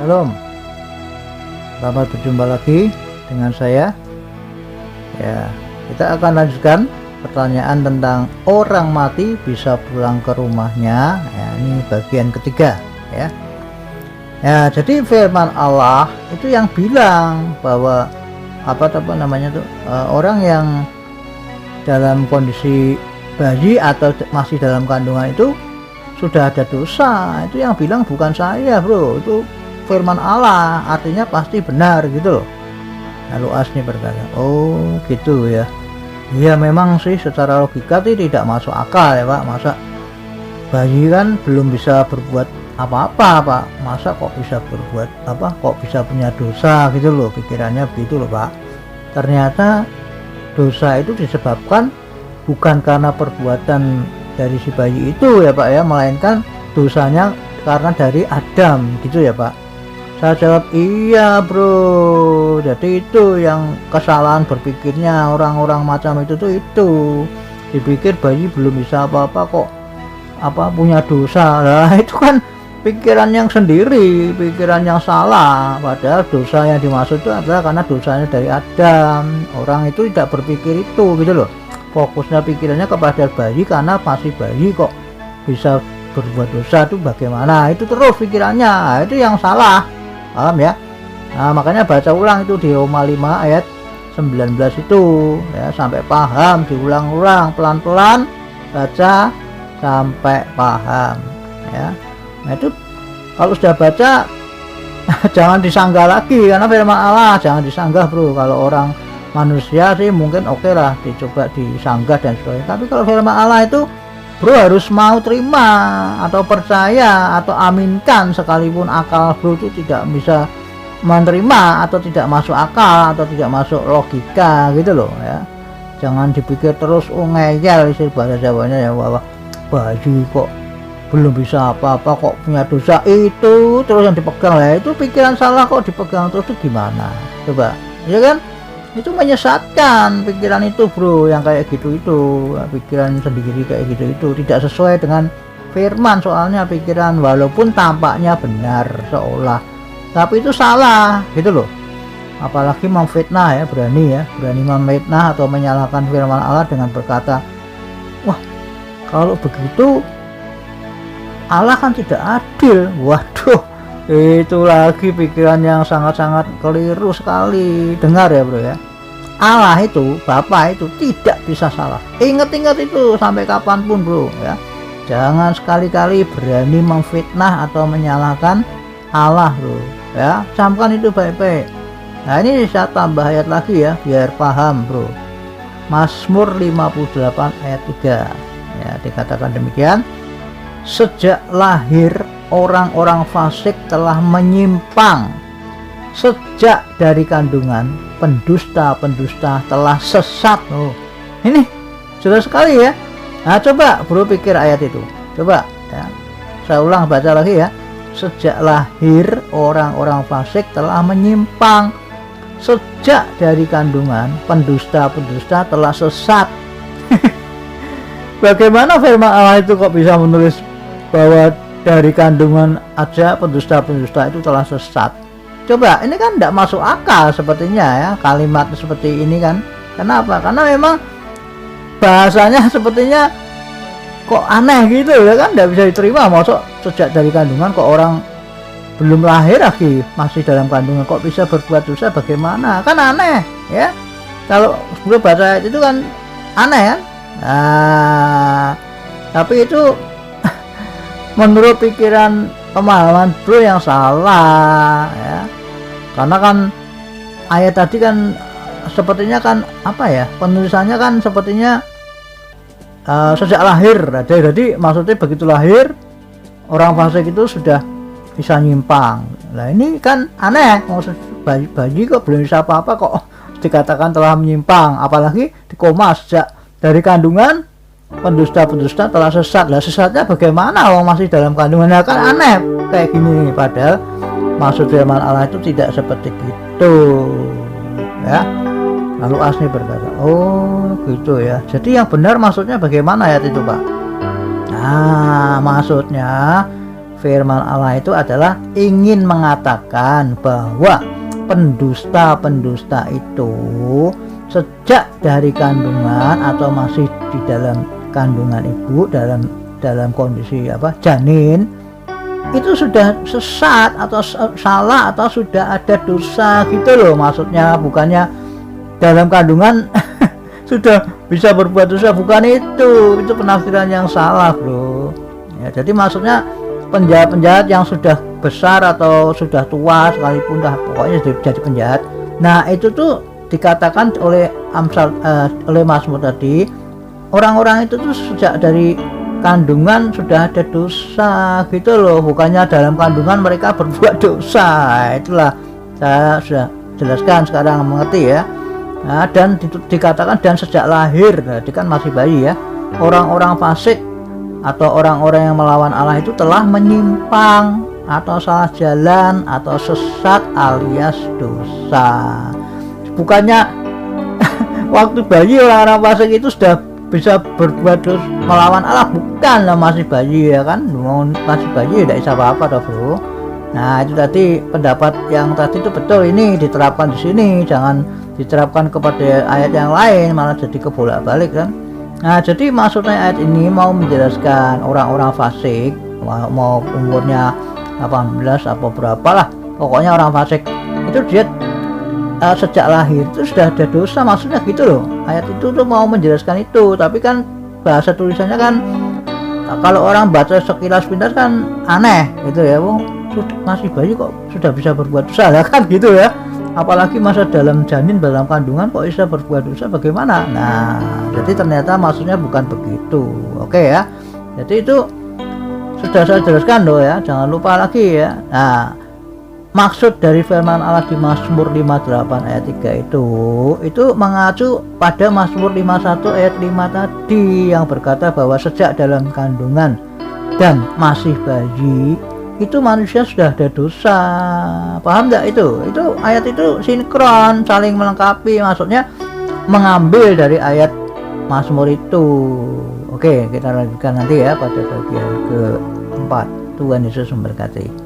Shalom, selamat berjumpa lagi dengan saya. Ya, kita akan lanjutkan pertanyaan tentang orang mati bisa pulang ke rumahnya. Ya, ini bagian ketiga. Ya, jadi firman Allah itu yang bilang bahwa apa namanya tuh orang yang dalam kondisi bayi atau masih dalam kandungan itu sudah ada dosa. Itu yang bilang bukan saya, bro, itu firman Allah, artinya pasti benar gitu loh. Lalu Asni berkata, oh gitu ya. Iya memang sih secara logika itu tidak masuk akal ya Pak. Masa bayi kan belum bisa berbuat apa-apa Pak, masa kok bisa berbuat apa, kok bisa punya dosa gitu loh, pikirannya begitu loh Pak. Ternyata dosa itu disebabkan bukan karena perbuatan dari si bayi itu ya Pak ya, melainkan dosanya karena dari Adam gitu ya Pak. Saya jawab iya bro, jadi itu yang kesalahan berpikirnya orang-orang macam itu tuh, itu dipikir bayi belum bisa apa-apa kok apa punya dosa. Nah itu kan pikiran yang sendiri, pikiran yang salah. Padahal dosa yang dimaksud itu adalah karena dosanya dari Adam. Orang itu tidak berpikir itu gitu loh, fokusnya pikirannya kepada bayi karena masih bayi kok bisa berbuat dosa, itu bagaimana, itu terus pikirannya. Nah, itu yang salah, paham ya. Nah makanya baca ulang itu di Roma 5 ayat 19 itu ya, sampai paham, diulang-ulang pelan-pelan, baca sampai paham ya. Nah itu kalau sudah baca jangan disanggah lagi, karena firman Allah jangan disanggah bro. Kalau orang manusia sih mungkin oke lah dicoba disanggah dan sebagainya, tapi kalau firman Allah itu bro harus mau terima atau percaya atau aminkan, sekalipun akal bro itu tidak bisa menerima atau tidak masuk akal atau tidak masuk logika gitu loh ya. Jangan dipikir terus ngeyel, istilah bahasa Jawanya ya, bahwa bayi kok belum bisa apa-apa kok punya dosa, itu terus yang dipegang lah. Itu pikiran salah kok dipegang terus, itu gimana coba ya kan. Itu menyesatkan pikiran itu bro, yang kayak gitu itu pikiran sendiri kayak gitu itu tidak sesuai dengan firman. Soalnya pikiran walaupun tampaknya benar seolah, tapi itu salah gitu loh. Apalagi memfitnah ya, berani memfitnah atau menyalahkan firman Allah dengan berkata, wah kalau begitu Allah kan tidak adil. Waduh, itu lagi pikiran yang sangat-sangat keliru sekali. Dengar ya bro ya, Allah itu, Bapa itu tidak bisa salah. Ingat-ingat itu sampai kapanpun bro ya. Jangan sekali-kali berani memfitnah atau menyalahkan Allah bro ya. Camkan itu baik-baik. Nah ini saya tambah ayat lagi ya biar paham bro. Mazmur 58 ayat 3 ya, dikatakan demikian, sejak lahir orang-orang fasik telah menyimpang, sejak dari kandungan pendusta-pendusta telah sesat. Oh, ini jelas sekali ya. Nah coba bro pikir ayat itu, coba ya, saya ulang baca lagi ya. Sejak lahir orang-orang fasik telah menyimpang, sejak dari kandungan pendusta-pendusta telah sesat. Bagaimana firman Allah itu kok bisa menulis bahwa dari kandungan aja pendusta-pendusta itu telah sesat? Coba, ini kan tidak masuk akal sepertinya ya, kalimat seperti ini kan. Kenapa? Karena memang bahasanya sepertinya kok aneh gitu ya kan, tidak bisa diterima. Maksud sejak dari kandungan, kok orang belum lahir lagi masih dalam kandungan kok bisa berbuat dosa, bagaimana? Kan aneh ya. Kalau sebelum baca itu kan aneh kan. Nah, tapi itu menurut pikiran pemahaman bro yang salah ya. Karena kan ayat tadi kan sepertinya kan apa ya, penulisannya kan sepertinya sejak lahir. Jadi maksudnya begitu lahir orang fasik itu sudah bisa nyimpang. Nah ini kan aneh, maksud bayi kok belum bisa apa-apa kok dikatakan telah menyimpang, apalagi di koma sejak dari kandungan pendusta-pendusta telah sesat. Lah sesatnya bagaimana orang masih dalam kandungannya, kan aneh kayak gini. Padahal maksud firman Allah itu tidak seperti itu ya. Lalu Asni berkata, oh gitu ya, jadi yang benar maksudnya bagaimana ayat itu Pak? Nah maksudnya firman Allah itu adalah ingin mengatakan bahwa pendusta-pendusta itu sejak dari kandungan atau masih di dalam kandungan ibu, dalam kondisi janin, itu sudah sesat atau salah atau sudah ada dosa gitu loh. Maksudnya bukannya dalam kandungan sudah bisa berbuat dosa, bukan itu penafsiran yang salah bro ya. Jadi maksudnya penjahat-penjahat yang sudah besar atau sudah tua sekalipun pokoknya jadi penjahat, nah itu tuh dikatakan oleh Mazmur tadi, orang-orang itu tuh sejak dari kandungan sudah ada dosa gitu loh, bukannya dalam kandungan mereka berbuat dosa. Itulah saya sudah jelaskan, sekarang mengerti ya. Nah, dan dikatakan dan sejak lahir, jadi kan masih bayi ya, orang-orang fasik atau orang-orang yang melawan Allah itu telah menyimpang atau salah jalan atau sesat alias dosa. Bukannya waktu bayi orang-orang fasik itu sudah bisa berbuat dosa melawan Allah, bukan lah, masih bayi ya kan, masih bayi tidak bisa apa-apa toh bro. Nah itu tadi pendapat yang tadi itu betul, ini diterapkan di sini, jangan diterapkan kepada ayat yang lain malah jadi kebolak-balik kan. Nah jadi maksudnya ayat ini mau menjelaskan orang-orang fasik, mau umurnya 18 atau berapa lah, pokoknya orang fasik itu dia sejak lahir itu sudah ada dosa, maksudnya gitu loh. Ayat itu tuh mau menjelaskan itu, tapi kan bahasa tulisannya kan kalau orang baca sekilas pintas kan aneh gitu ya, masih bayi kok sudah bisa berbuat dosa lah kan gitu ya, apalagi masa dalam janin, dalam kandungan kok bisa berbuat dosa, bagaimana? Nah jadi ternyata maksudnya bukan begitu. Oke ya, jadi itu sudah saya jelaskan loh ya, jangan lupa lagi ya. Nah maksud dari firman Allah di Mazmur 58 ayat 3 itu mengacu pada Mazmur 51 ayat 5 tadi yang berkata bahwa sejak dalam kandungan dan masih bayi itu manusia sudah ada dosa. Paham nggak itu? Itu ayat itu sinkron, saling melengkapi, maksudnya mengambil dari ayat Mazmur itu. Oke, kita lanjutkan nanti ya pada bagian keempat. Tuhan Yesus memberkati.